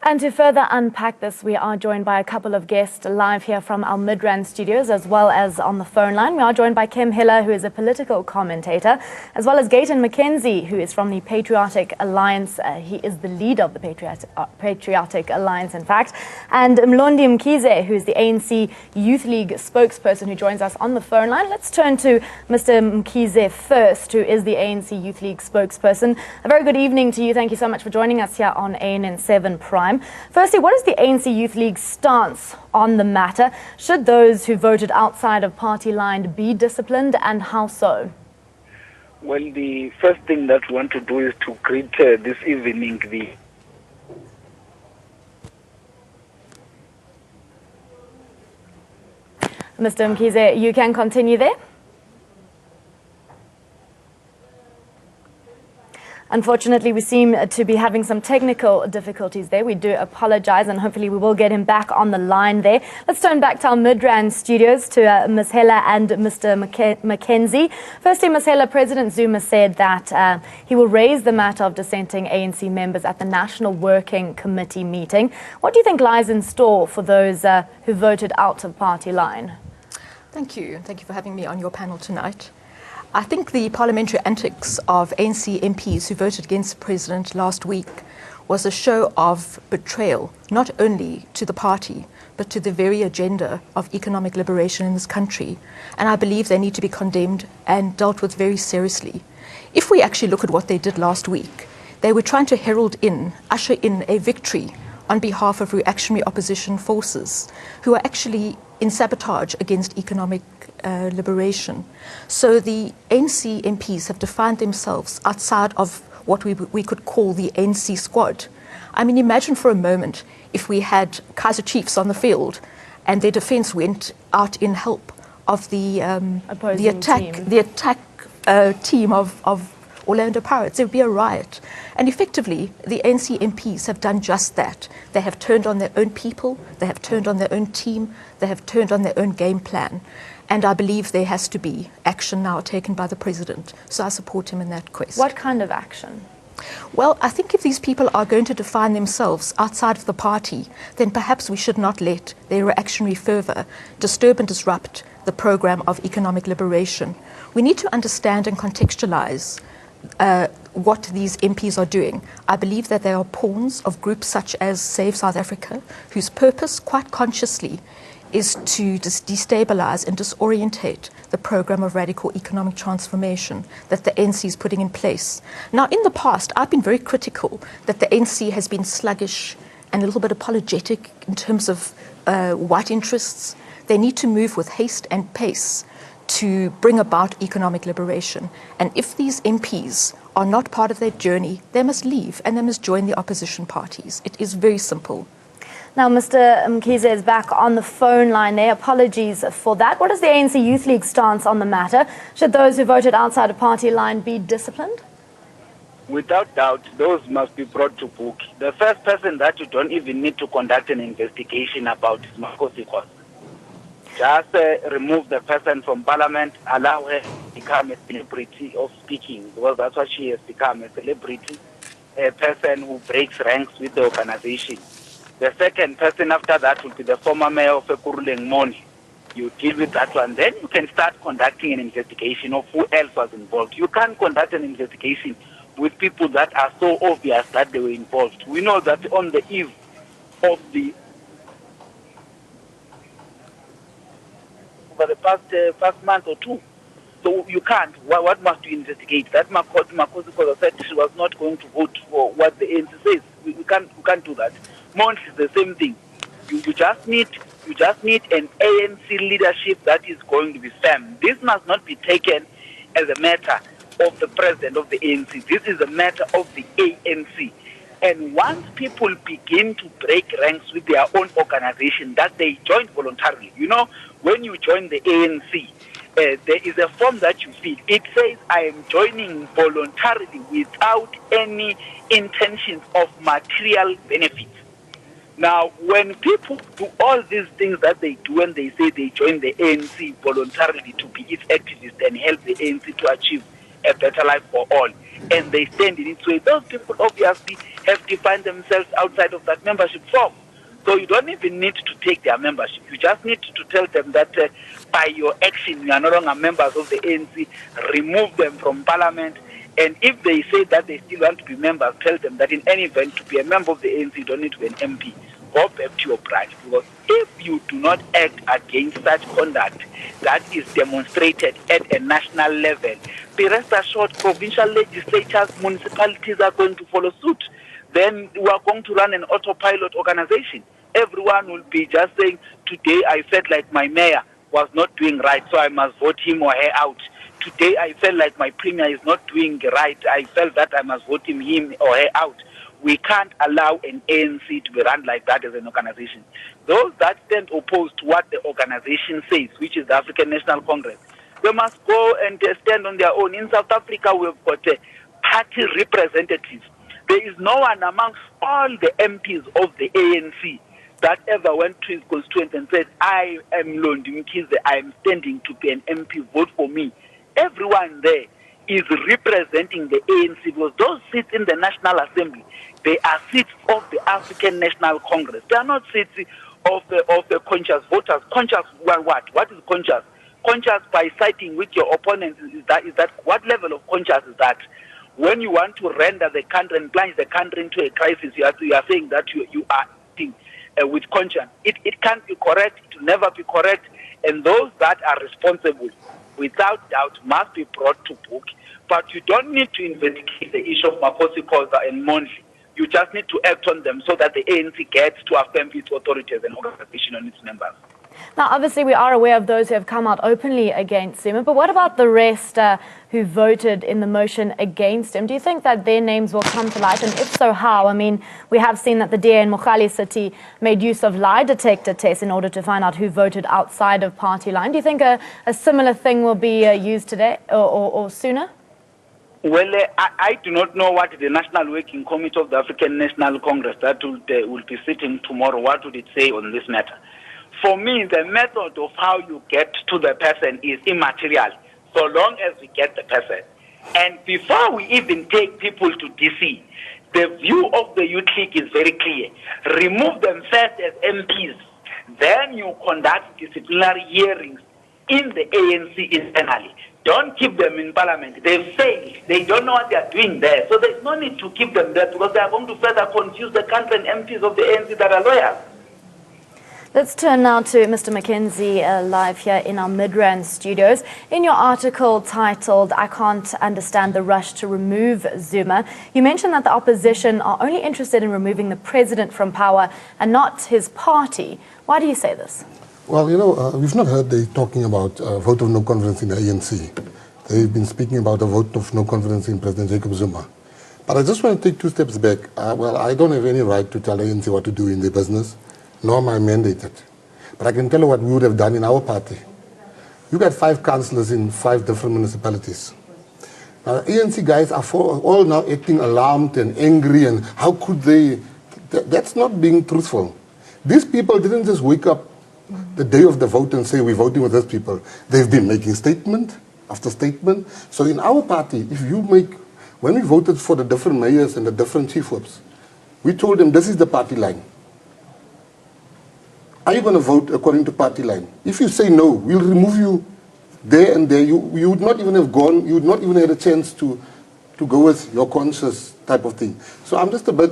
And to further unpack this, we are joined by a couple of guests live here from our Midrand studios, as well as on the phone line. We are joined by Kim Hiller, who is a political commentator, as well as Mckienze, who is from the Patriotic Alliance. He is the leader of the Patriotic Alliance, in fact. And Mckienze, who is the ANC Youth League spokesperson, who joins us on the phone line. Let's turn to Mr. Mckienze first, who is the ANC Youth League spokesperson. A very good evening to you. Thank you so much for joining us here on ANN7 Prime. Firstly, what is the ANC Youth League's stance on the matter? Should those who voted outside of party line be disciplined, and how so? Well, the first thing that we want to do is to greet this evening Mr. Mckienze, you can continue there. Unfortunately, we seem to be having some technical difficulties there. We do apologize, and hopefully we will get him back on the line there. Let's turn back to our Midrand studios to Ms. Hiller and Mr. Mckienze. Firstly, Ms. Hiller, President Zuma said that he will raise the matter of dissenting ANC members at the National Working Committee meeting. What do you think lies in store for those who voted out of party line? Thank you. Thank you for having me on your panel tonight. I think the parliamentary antics of ANC MPs who voted against the president last week was a show of betrayal, not only to the party, but to the very agenda of economic liberation in this country. And I believe they need to be condemned and dealt with very seriously. If we actually look at what they did last week, they were trying to usher in a victory on behalf of reactionary opposition forces who are actually in sabotage against economic liberation. So the ANC MPs have defined themselves outside of what we could call the ANC squad. I mean, imagine for a moment if we had Kaiser Chiefs on the field and their defense went out in help of the attack team of Orlando Pirates. There would be a riot. And effectively, the ANC MPs have done just that. They have turned on their own people, they have turned on their own team, they have turned on their own game plan. And I believe there has to be action now taken by the president. So I support him in that quest. What kind of action? Well, I think if these people are going to define themselves outside of the party, then perhaps we should not let their reactionary fervour disturb and disrupt the program of economic liberation. We need to understand and contextualise what these MPs are doing. I believe that they are pawns of groups such as Save South Africa, whose purpose, quite consciously, is to destabilise and disorientate the program of radical economic transformation that the ANC is putting in place. Now, in the past, I've been very critical that the ANC has been sluggish and a little bit apologetic in terms of white interests. They need to move with haste and pace to bring about economic liberation. And if these MPs are not part of their journey, they must leave and they must join the opposition parties. It is very simple. Now, Mr. Mckienze is back on the phone line there. Apologies for that. What is the ANC Youth League stance on the matter? Should those who voted outside of party line be disciplined? Without doubt, those must be brought to book. The first person that you don't even need to conduct an investigation about is Mckienze. Just remove the person from parliament, allow her to become a celebrity of speaking, because that's what she has become, a celebrity, a person who breaks ranks with the organization. The second person after that will be the former mayor of Ekurhuleni Moni. You deal with that one. Then you can start conducting an investigation of who else was involved. You can't conduct an investigation with people that are so obvious that they were involved. We know that on the eve of over the past month or two. So you can't. What must you investigate? That Mckienze said she was not going to vote for what the ANC says. We can't do that. Mons is the same thing. You just need an ANC leadership that is going to be firm. This must not be taken as a matter of the president of the ANC. This is a matter of the ANC. And once people begin to break ranks with their own organization that they joined voluntarily, you know, when you join the ANC, there is a form that you fill. It says, I am joining voluntarily without any intentions of material benefit. Now, when people do all these things that they do and they say they join the ANC voluntarily to be its activists and help the ANC to achieve a better life for all, and they stand in its way, those people obviously have defined themselves outside of that membership form. So you don't even need to take their membership. You just need to tell them that by your action, you are no longer members of the ANC, remove them from parliament. And if they say that they still want to be members, tell them that in any event, to be a member of the ANC, you don't need to be an MP. Go back to your branch. Because if you do not act against such conduct that is demonstrated at a national level, be rest assured, provincial legislatures, municipalities are going to follow suit. Then we are going to run an autopilot organization. Everyone will be just saying, today I felt like my mayor was not doing right, so I must vote him or her out. Today I felt like my premier is not doing right, I felt that I must vote him or her out. We can't allow an ANC to be run like that as an organization. Those that stand opposed to what the organization says, which is the African National Congress, they must go and stand on their own. In South Africa, we've got party representatives. There is no one amongst all the MPs of the ANC that ever went to his constituents and said, I am Londi Mckienze, I am standing to be an MP, vote for me. Everyone there is representing the ANC because those seats in the National Assembly, they are seats of the African National Congress. They are not seats of the conscious voters. Conscious what? What is conscious? Conscious by siding with your opponents is that what level of conscious is that? When you want to render the country and plunge the country into a crisis, you are saying that you are acting with conscience. It can't be correct. It will never be correct. And those that are responsible, without doubt, must be brought to book. But you don't need to investigate the issue of Makosi Khoza and Mondli. You just need to act on them so that the ANC gets to affirm its authority as an organization on its members. Now, obviously, we are aware of those who have come out openly against Zuma, but what about the rest who voted in the motion against him? Do you think that their names will come to light? And if so, how? I mean, we have seen that the DA in Mogale City made use of lie detector tests in order to find out who voted outside of party line. Do you think a similar thing will be used today or sooner? Well, I do not know what the National Working Committee of the African National Congress that will be sitting tomorrow, what would it say on this matter? For me, the method of how you get to the person is immaterial, so long as we get the person. And before we even take people to DC, the view of the Youth League is very clear. Remove them first as MPs, then you conduct disciplinary hearings in the ANC internally. Don't keep them in parliament. They've failed. They don't know what they are doing there. So there's no need to keep them there because they are going to further confuse the country and MPs of the ANC that are lawyers. Let's turn now to Mr. Mckienze, live here in our Midrand studios. In your article titled, I Can't Understand the Rush to Remove Zuma, you mentioned that the opposition are only interested in removing the president from power and not his party. Why do you say this? Well, you know, we've not heard they talking about a vote of no confidence in the ANC. They've been speaking about a vote of no confidence in President Jacob Zuma. But I just want to take 2 steps back. Well, I don't have any right to tell the ANC what to do in their business, nor am I mandated. But I can tell you what we would have done in our party. You got 5 councillors in 5 different municipalities. Now, the ANC guys are all now acting alarmed and angry, and how could they? That's not being truthful. These people didn't just wake up the day of the vote and say, we're voting with these people. They've been making statement after statement. So in our party, when we voted for the different mayors and the different chief whips, we told them this is the party line. Are you going to vote according to party line? If you say no, we'll remove you there and there. You would not even have gone, you would not even had a chance to go with your conscious type of thing. So I'm just a bit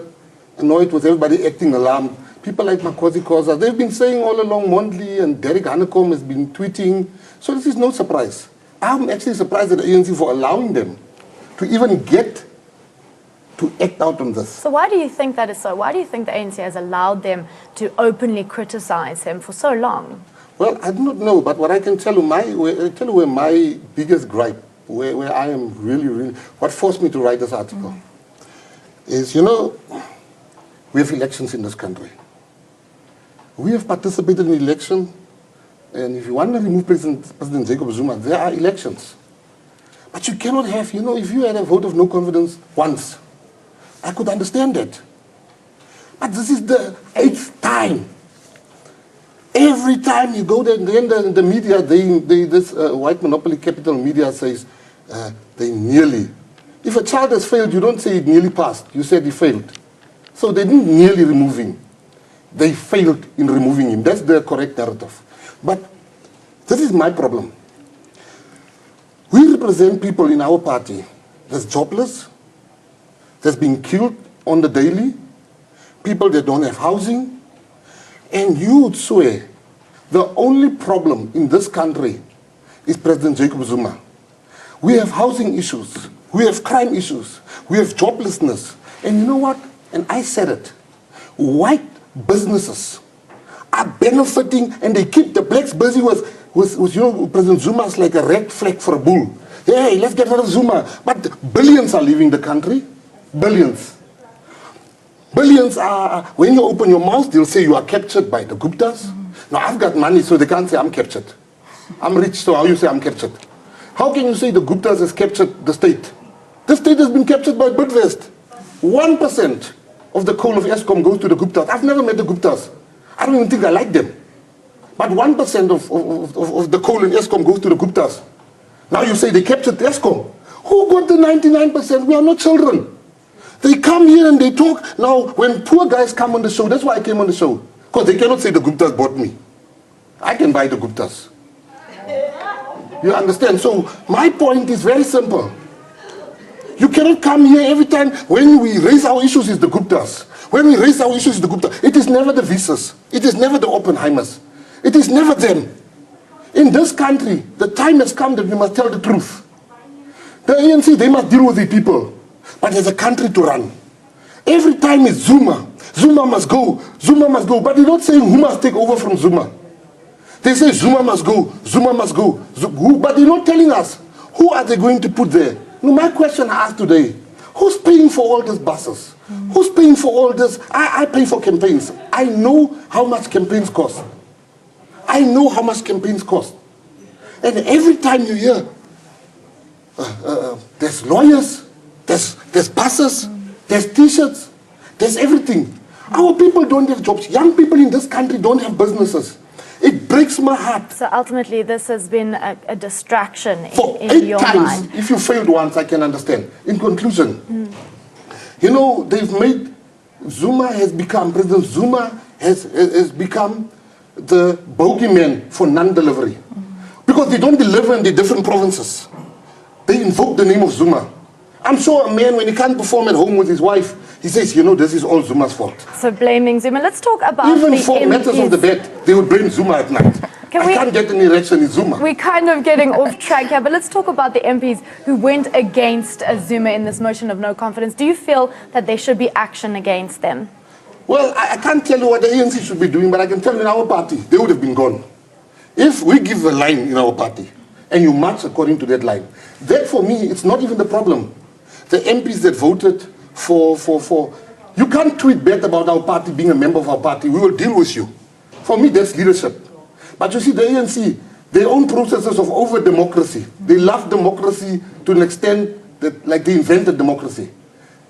annoyed with everybody acting alarmed. People like Makosi Khoza, they've been saying all along, Mondli and Derek Hanekom has been tweeting. So this is no surprise. I'm actually surprised at the ANC for allowing them to even get to act out on this. So why do you think that is so? Why do you think the ANC has allowed them to openly criticize him for so long? Well, I do not know, but what I can tell you, where my biggest gripe, where I am really, what forced me to write this article, is, you know, we have elections in this country. We have participated in the election, and if you want to remove President Jacob Zuma, there are elections. But you cannot have, you know, if you had a vote of no confidence once, I could understand that. But this is the 8th time. Every time you go there, then the media, this white monopoly capital media says, they nearly. If a child has failed, you don't say it nearly passed. You said he failed. So they didn't nearly remove him. They failed in removing him. That's the correct narrative. But this is my problem. We represent people in our party that's jobless, that's being killed on the daily, people that don't have housing, and you would swear the only problem in this country is President Jacob Zuma. We have housing issues, we have crime issues, we have joblessness, and you know what? And I said it, white businesses are benefiting and they keep the blacks busy with you know, President Zuma's like a red flag for a bull. Hey, let's get rid of Zuma. But billions are leaving the country. Billions. Billions are, when you open your mouth, they'll say you are captured by the Guptas. Now, I've got money, so they can't say I'm captured. I'm rich, so how you say I'm captured? How can you say the Guptas has captured the state? The state has been captured by Bidvest. 1% of the coal of Eskom goes to the Guptas. I've never met the Guptas. I don't even think I like them. But 1% of the coal in Eskom goes to the Guptas. Now you say they captured Eskom. Who got the 99%? We are not children. They come here and they talk. Now, when poor guys come on the show, that's why I came on the show. Because they cannot say the Guptas bought me. I can buy the Guptas. You understand? So my point is very simple. You cannot come here every time when we raise our issues is the Guptas. When we raise our issues is the Guptas. It is never the Visas. It is never the Oppenheimers. It is never them. In this country, the time has come that we must tell the truth. The ANC, they must deal with the people. But there's a country to run. Every time it's Zuma. Zuma must go. Zuma must go. But they're not saying who must take over from Zuma. They say Zuma must go. Zuma must go. But they're not telling us who are they going to put there. Now, my question I ask today, who's paying for all these buses? Who's paying for all this? I pay for campaigns. I know how much campaigns cost. I know how much campaigns cost. And every time you hear, there's lawyers, there's buses, there's t-shirts, there's everything. Our people don't have jobs. Young people in this country don't have businesses. It breaks my heart. So ultimately, this has been a distraction For in 8 your times, mind. if you failed once, I can understand. In conclusion, you know, they've made, President Zuma has become the bogeyman for non-delivery. Because they don't deliver in the different provinces. They invoke the name of Zuma. I'm sure a man, when he can't perform at home with his wife, he says, you know, this is all Zuma's fault. So blaming Zuma. Let's talk about Even the for matters of the bed, they would blame Zuma at night. I can't get an erection in Zuma. We're kind of getting off track here, but let's talk about the MPs who went against Zuma in this motion of no confidence. Do you feel that there should be action against them? Well, I can't tell you what the ANC should be doing, but I can tell you in our party, they would have been gone. If we give a line in our party, and you march according to that line, that for me, it's not even the problem. The MPs that voted for you can't tweet bad about our party being a member of our party. We will deal with you. For me, that's leadership. But you see, the ANC, their own processes of over-democracy. They love democracy to an extent that, like, they invented democracy.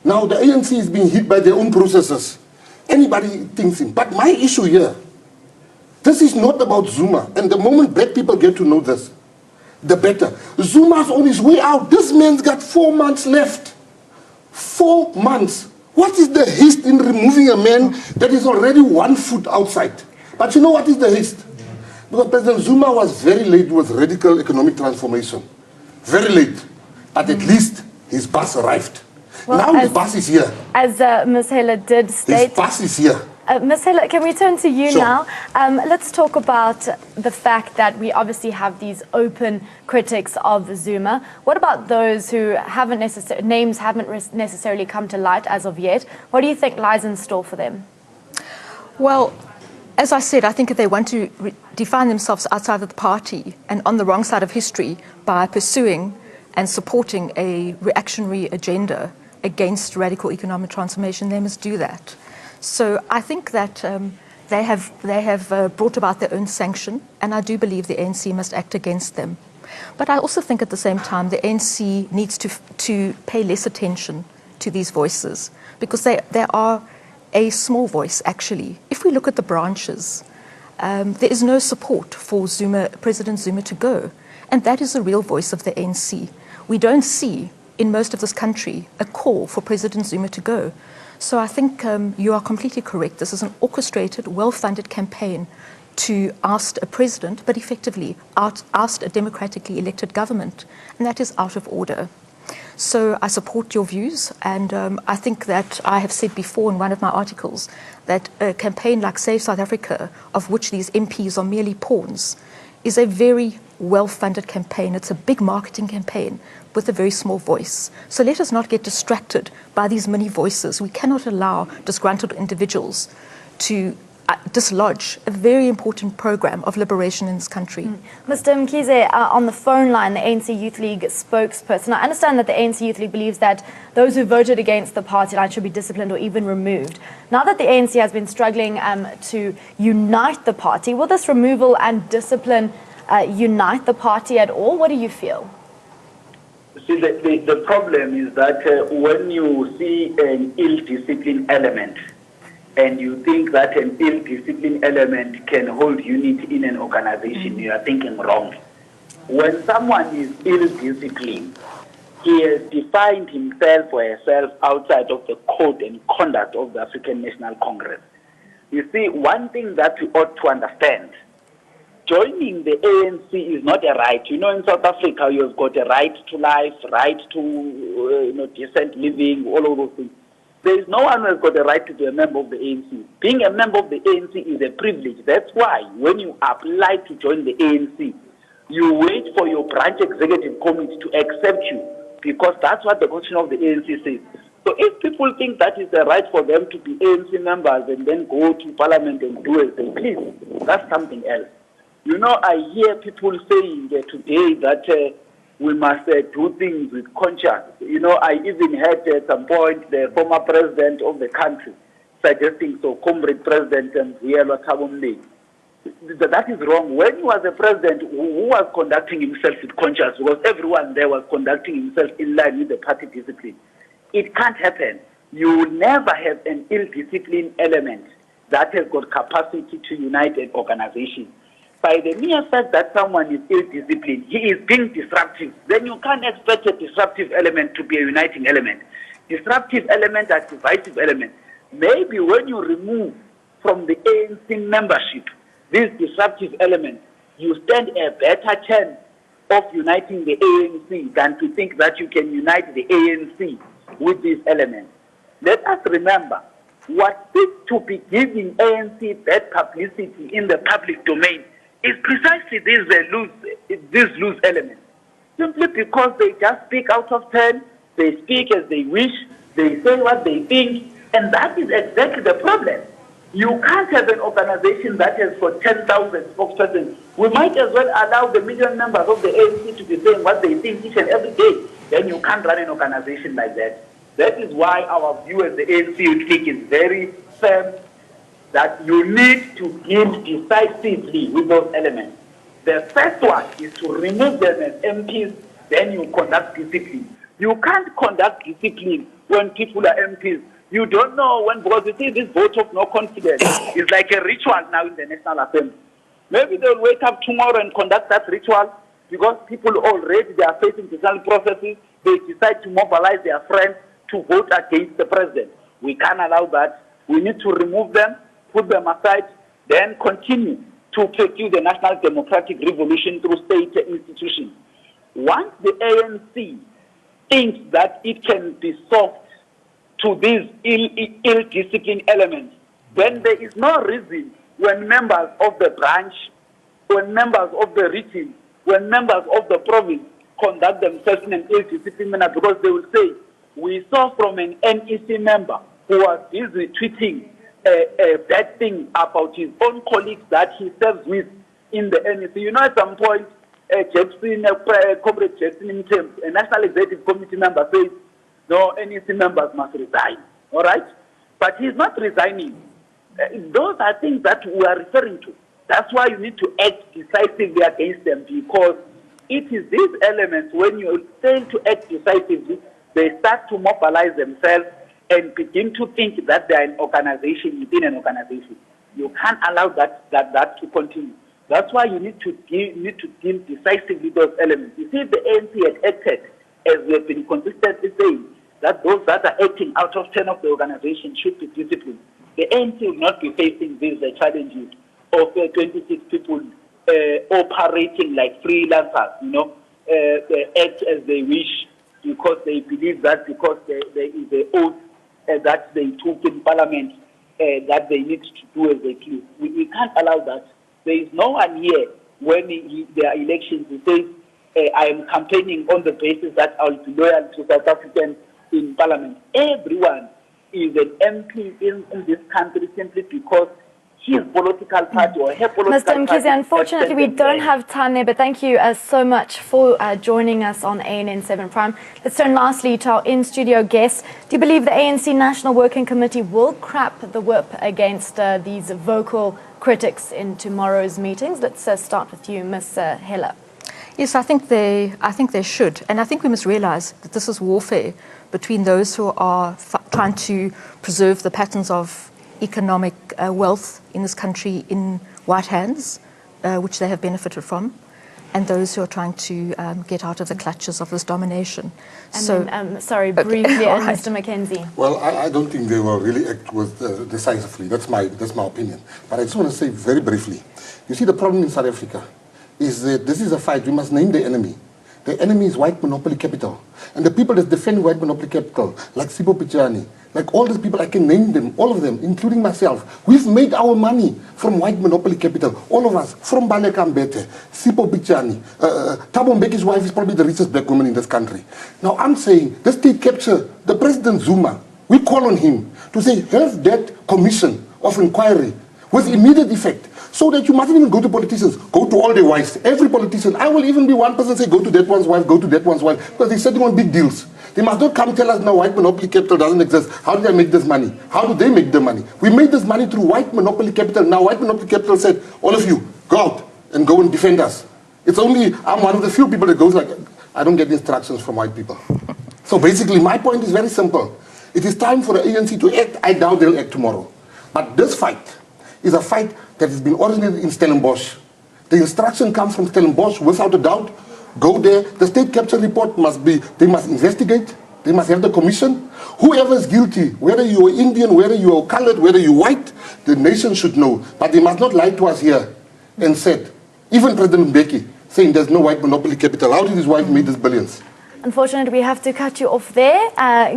Now, the ANC is being hit by their own processes. Anybody thinks him. But my issue here, this is not about Zuma. And the moment black people get to know this, the better. Zuma's on his way out. This man's got 4 months left. 4 months. What is the haste in removing a man that is already 1 foot outside? But you know what is the haste? Because President Zuma was very late with radical economic transformation. Very late. But at least his bus arrived. Well, now his bus is here. As Ms. Hela did state... His bus is here. Ms. Hela, can we turn to you Sure. now? Let's talk about the fact that we obviously have these open critics of Zuma. What about those who names haven't necessarily come to light as of yet? What do you think lies in store for them? Well, as I said, I think if they want to define themselves outside of the party and on the wrong side of history by pursuing and supporting a reactionary agenda against radical economic transformation, they must do that. So I think that they have brought about their own sanction, and I do believe the ANC must act against them. But I also think at the same time the ANC needs to pay less attention to these voices, because they are a small voice, actually. If we look at the branches, there is no support for President Zuma to go. And that is the real voice of the ANC. we don't see in most of this country a call for President Zuma to go. So I think you are completely correct. This is an orchestrated, well-funded campaign to oust a president, but effectively oust a democratically elected government, and that is out of order. So I support your views, and I think that I have said before in one of my articles that a campaign like Save South Africa, of which these MPs are merely pawns, is a very well-funded campaign. It's a big marketing campaign with a very small voice. So let us not get distracted by these many voices. We cannot allow disgruntled individuals to dislodge a very important program of liberation in this country. Mr. Mckienze, on the phone line, the ANC Youth League spokesperson. I understand that the ANC Youth League believes that those who voted against the party line should be disciplined or even removed. Now that the ANC has been struggling to unite the party, will this removal and discipline unite the party at all? What do you feel? See, the problem is that when you see an ill-disciplined element, and you think that an ill-disciplined element can hold unity in an organization, you are thinking wrong. When someone is ill-disciplined, he has defined himself or herself outside of the code and conduct of the African National Congress. You see, one thing that we ought to understand, joining the ANC is not a right. You know, in South Africa, you've got a right to life, right to decent living, all of those things. There is no one who has got the right to be a member of the ANC. Being a member of the ANC is a privilege. That's why when you apply to join the ANC, you wait for your branch executive committee to accept you, because that's what the constitution of the ANC says. So if people think that is the right for them to be ANC members and then go to parliament and do as they please, that's something else. You know, I hear people saying today that we must do things with conscience. You know, I even heard at some point the former president of the country suggesting, so Comrade President Betrayal. That is wrong. When he was a president, who was conducting himself with conscience? Because everyone there was conducting himself in line with the party discipline. It can't happen. You will never have an ill-disciplined element that has got capacity to unite an organization. By the mere fact that someone is ill-disciplined, he is being disruptive. Then you can't expect a disruptive element to be a uniting element. Disruptive element and divisive element. Maybe when you remove from the ANC membership this disruptive element, you stand a better chance of uniting the ANC than to think that you can unite the ANC with these elements. Let us remember, what seems to be giving ANC bad publicity in the public domain is precisely these loose elements. Simply because they just speak out of turn, they speak as they wish, they say what they think, and that is exactly the problem. You can't have an organization that has got 10,000 spokespersons. We might as well allow the million members of the ANC to be saying what they think each and every day. Then you can't run an organization like that. That is why our view as the ANC Youth League is very firm, that you need to deal decisively with those elements. The first one is to remove them as MPs, then you conduct discipline. You can't conduct discipline when people are MPs. You don't know when, because you see this vote of no confidence is like a ritual now in the National Assembly. Maybe they'll wake up tomorrow and conduct that ritual because people already, they are facing decisional processes. They decide to mobilize their friends to vote against the president. We can't allow that. We need to remove them, put them aside, then continue to pursue the national democratic revolution through state institutions. Once the ANC thinks that it can be soft to these ill-disciplined elements, then there is no reason when members of the branch, when members of the region, when members of the province conduct themselves in an ill-disciplined manner, because they will say, we saw from an NEC member who was busy tweeting a bad thing about his own colleagues that he serves with in the NEC. You know, at some point, Comrade Jackson himself, a National Executive Committee member, says, no, NEC members must resign, all right? But he's not resigning. Those are things that we are referring to. That's why you need to act decisively against them, because it is these elements, when you fail to act decisively, they start to mobilize themselves and begin to think that they are an organization within an organization. You can't allow that to continue. That's why you need to deal decisively with those elements. You see, if the ANC had acted as we have been consistently saying, that those that are acting out of 10 of the organization should be disciplined. The ANC will not be facing these challenges of 26 people operating like freelancers, they act as they wish because they believe that because there is an oath that they took in Parliament that they need to do as they please. We can't allow that. There is no one here when there are elections who says, I am campaigning on the basis that I will be loyal to South Africans in Parliament. Everyone is an MP in this country simply because his political party or her political Mr. party. Mckienze, unfortunately, we don't have time there, but thank you so much for joining us on ANN7 Prime. Let's turn lastly to our in-studio guests. Do you believe the ANC National Working Committee will crap the whip against these vocal critics in tomorrow's meetings? Let's start with you, Ms. Heller. Yes, I think they should. And I think we must realize that this is warfare between those who are trying to preserve the patterns of economic wealth in this country in white hands, which they have benefited from, and those who are trying to get out of the clutches of this domination. And sorry, briefly, right. Mr. Mckienze. Well, I don't think they will really act with decisively. That's my opinion. But I just want to say very briefly, you see the problem in South Africa is that this is a fight. We must name the enemy. The enemy is white monopoly capital. And the people that defend white monopoly capital, like Sipho Pichani, like all these people, I can name them, all of them, including myself. We've made our money from white monopoly capital. All of us, from Baleka Mbete, Sipho Pichani. Thabo Mbeki's wife is probably the richest black woman in this country. Now I'm saying, the state capture, the President Zuma, we call on him to say, have that commission of inquiry with immediate effect. So that you mustn't even go to politicians, go to all their wives. Every politician, I will even be one person say, go to that one's wife, go to that one's wife, because they're sitting on big deals. They must not come tell us now white monopoly capital doesn't exist. How did I make this money? How do they make the money? We made this money through white monopoly capital. Now white monopoly capital said, all of you, go out and go and defend us. It's only, I'm one of the few people that goes like, I don't get instructions from white people. So basically my point is very simple. It is time for the ANC to act. I doubt they'll act tomorrow. But this fight is a fight that has been originated in Stellenbosch. The instruction comes from Stellenbosch without a doubt. Go there. The state capture report must be, they must investigate. They must have the commission. Whoever is guilty, whether you are Indian, whether you are colored, whether you are white, the nation should know. But they must not lie to us here and said, even President Mbeki saying there's no white monopoly capital. How did his wife make these billions? Unfortunately, we have to cut you off there.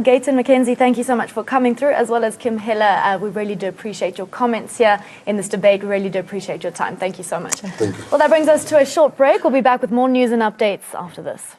Gayton Mckienze, thank you so much for coming through, as well as Kim Heller. We really do appreciate your comments here in this debate. We really do appreciate your time. Thank you so much. Thank you. Well, that brings us to a short break. We'll be back with more news and updates after this.